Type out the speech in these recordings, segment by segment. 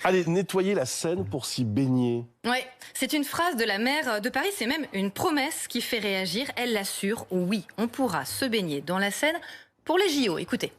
Allez, nettoyer la Seine pour s'y baigner. Oui, c'est une phrase de la maire de Paris, c'est même une promesse qui fait réagir. Elle l'assure, oui, on pourra se baigner dans la Seine pour les JO. Écoutez.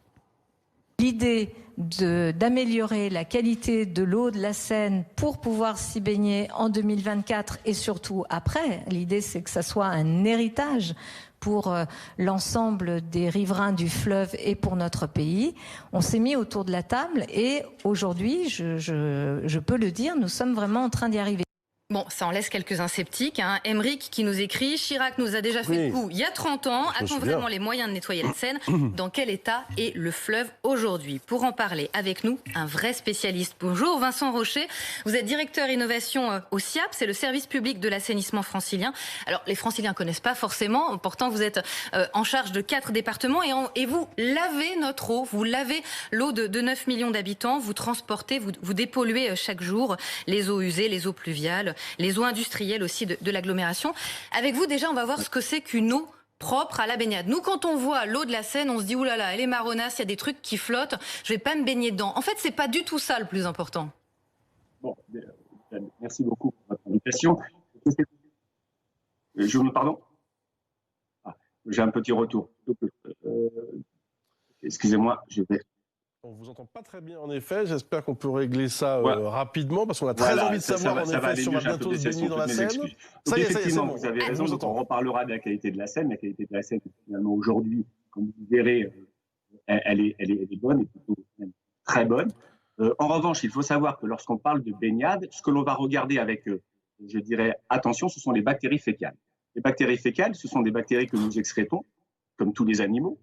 L'idée d'améliorer la qualité de l'eau de la Seine pour pouvoir s'y baigner en 2024 et surtout après, l'idée c'est que ça soit un héritage pour l'ensemble des riverains du fleuve et pour notre pays. On s'est mis autour de la table et aujourd'hui, je peux le dire, nous sommes vraiment en train d'y arriver. Bon, ça en laisse quelques-uns sceptiques. Émeric qui nous écrit « Chirac nous a déjà fait le coup il y a 30 ans. A-t-on vraiment les moyens de nettoyer la Seine ? Dans quel état est le fleuve aujourd'hui ?» Pour en parler avec nous, un vrai spécialiste. Bonjour Vincent Rocher, vous êtes directeur innovation au SIAP, c'est le service public de l'assainissement francilien. Alors les franciliens ne connaissent pas forcément, pourtant vous êtes en charge de 4 départements et vous lavez notre eau, vous lavez l'eau de 9 millions d'habitants, vous transportez, vous dépolluez chaque jour les eaux usées, les eaux pluviales, les eaux industrielles aussi de l'agglomération. Avec vous, déjà, on va voir ce que c'est qu'une eau propre à la baignade. Nous, quand on voit l'eau de la Seine, on se dit « oulala, elle est marronasse, il y a des trucs qui flottent, je vais pas me baigner dedans ». En fait, c'est pas du tout ça le plus important. Bon, merci beaucoup pour votre invitation. Pardon ? J'ai un petit retour. Excusez-moi, je vais... On vous entend pas très bien en effet, j'espère qu'on peut régler ça rapidement parce qu'on a très envie de savoir en effet si on va bientôt se baigner dans la Seine. Ça y est, effectivement, vous avez raison, on reparlera de la qualité de la Seine. La qualité de la Seine, finalement, aujourd'hui, comme vous verrez, elle est bonne et plutôt même très bonne. En revanche, il faut savoir que lorsqu'on parle de baignade, ce que l'on va regarder avec, je dirais, attention, ce sont les bactéries fécales. Les bactéries fécales, ce sont des bactéries que nous excrétons, comme tous les animaux,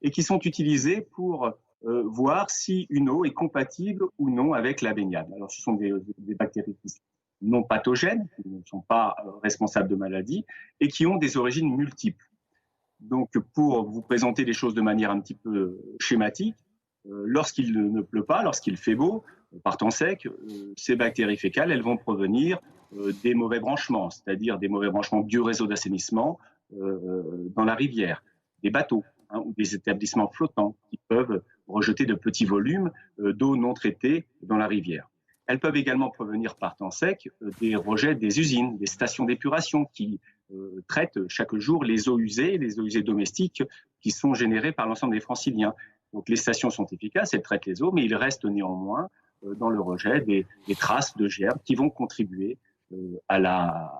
et qui sont utilisées pour voir si une eau est compatible ou non avec la baignade. Alors, ce sont des bactéries qui sont non pathogènes, qui ne sont pas responsables de maladies et qui ont des origines multiples. Donc, pour vous présenter les choses de manière un petit peu schématique, lorsqu'il ne pleut pas, lorsqu'il fait beau, par temps sec, ces bactéries fécales, elles vont provenir des mauvais branchements, c'est-à-dire des mauvais branchements du réseau d'assainissement dans la rivière, des bateaux, ou des établissements flottants qui peuvent rejeter de petits volumes d'eau non traitée dans la rivière. Elles peuvent également provenir par temps sec des rejets des usines, des stations d'épuration qui traitent chaque jour les eaux usées domestiques qui sont générées par l'ensemble des franciliens. Donc les stations sont efficaces, elles traitent les eaux, mais il reste néanmoins dans le rejet des traces de germes qui vont contribuer à la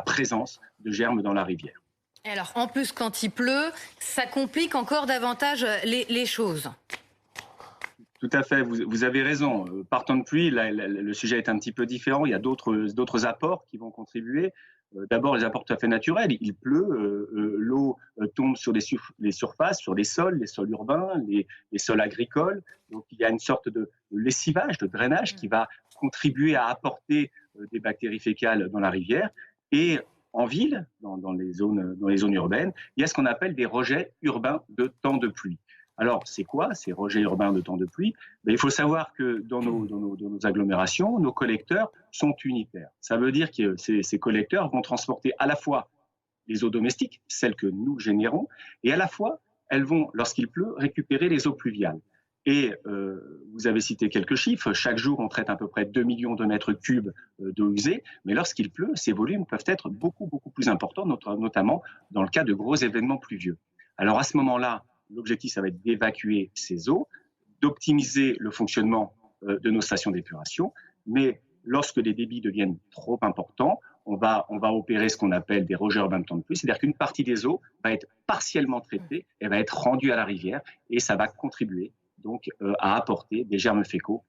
présence de germes dans la rivière. Et alors, en plus, quand il pleut, ça complique encore davantage les choses. Tout à fait, vous avez raison. Par temps de pluie, le sujet est un petit peu différent. Il y a d'autres apports qui vont contribuer. D'abord, les apports tout à fait naturels. Il pleut, l'eau tombe sur les surfaces, sur les sols urbains, les sols agricoles. Donc, il y a une sorte de lessivage, de drainage qui va contribuer à apporter des bactéries fécales dans la rivière. Et en ville, dans les zones urbaines, il y a ce qu'on appelle des rejets urbains de temps de pluie. Alors, c'est quoi ces rejets urbains de temps de pluie ? Il faut savoir que dans nos agglomérations, nos collecteurs sont unitaires. Ça veut dire que ces collecteurs vont transporter à la fois les eaux domestiques, celles que nous générons, et à la fois, elles vont, lorsqu'il pleut, récupérer les eaux pluviales. Et vous avez cité quelques chiffres. Chaque jour, on traite à peu près 2 millions de mètres cubes d'eau usée. Mais lorsqu'il pleut, ces volumes peuvent être beaucoup plus importants, notamment dans le cas de gros événements pluvieux. Alors à ce moment-là, l'objectif, ça va être d'évacuer ces eaux, d'optimiser le fonctionnement de nos stations d'épuration. Mais lorsque les débits deviennent trop importants, on va opérer ce qu'on appelle des rejets urbains de temps de pluie. C'est-à-dire qu'une partie des eaux va être partiellement traitée et va être rendue à la rivière. Et ça va contribuer donc à apporter des germes fécaux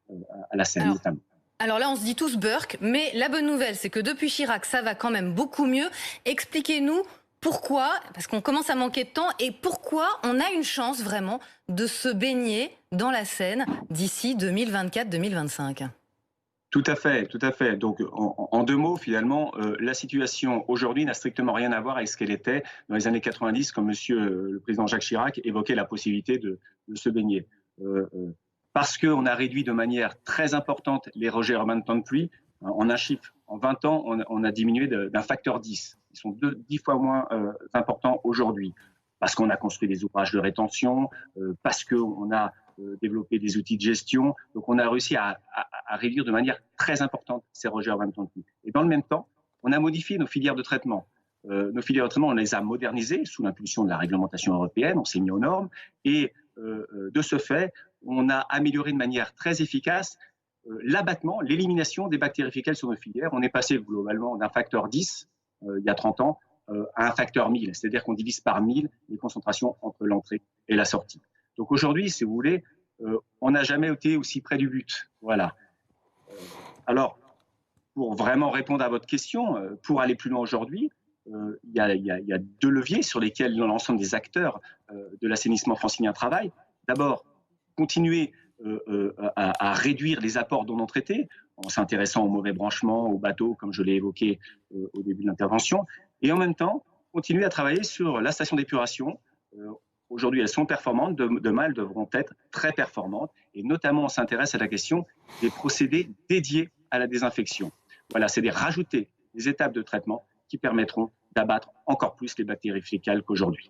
à la Seine notamment. Alors là, on se dit tous Burke, mais la bonne nouvelle, c'est que depuis Chirac, ça va quand même beaucoup mieux. Expliquez-nous pourquoi, parce qu'on commence à manquer de temps, et pourquoi on a une chance vraiment de se baigner dans la Seine d'ici 2024-2025. Tout à fait. Donc, en 2 mots, finalement, la situation aujourd'hui n'a strictement rien à voir avec ce qu'elle était dans les années 90, quand le président Jacques Chirac évoquait la possibilité de se baigner. Parce qu'on a réduit de manière très importante les rejets urbains de temps de pluie. En un chiffre, en 20 ans, on a diminué d'un facteur 10. Ils sont 10 fois moins importants aujourd'hui. Parce qu'on a construit des ouvrages de rétention, parce qu'on a développer des outils de gestion. Donc, on a réussi à réduire de manière très importante ces rejets en pluie. Et dans le même temps, on a modifié nos filières de traitement. Nos filières de traitement, on les a modernisées sous l'impulsion de la réglementation européenne, on s'est mis aux normes, et de ce fait, on a amélioré de manière très efficace l'abattement, l'élimination des bactéries fécales sur nos filières. On est passé globalement d'un facteur 10, il y a 30 ans, à un facteur 1000, c'est-à-dire qu'on divise par 1000 les concentrations entre l'entrée et la sortie. Donc aujourd'hui, si vous voulez, on n'a jamais été aussi près du but. Voilà. Alors, pour vraiment répondre à votre question, pour aller plus loin aujourd'hui, il y a 2 leviers sur lesquels l'ensemble des acteurs de l'assainissement francilien travaillent. D'abord, continuer à réduire les apports d'eau non traitée en s'intéressant aux mauvais branchements, aux bateaux, comme je l'ai évoqué au début de l'intervention, et en même temps, continuer à travailler sur la station d'épuration. Aujourd'hui, elles sont performantes, demain, elles devront être très performantes, et notamment, on s'intéresse à la question des procédés dédiés à la désinfection. Voilà, c'est-à-dire rajouter des étapes de traitement qui permettront d'abattre encore plus les bactéries fécales qu'aujourd'hui.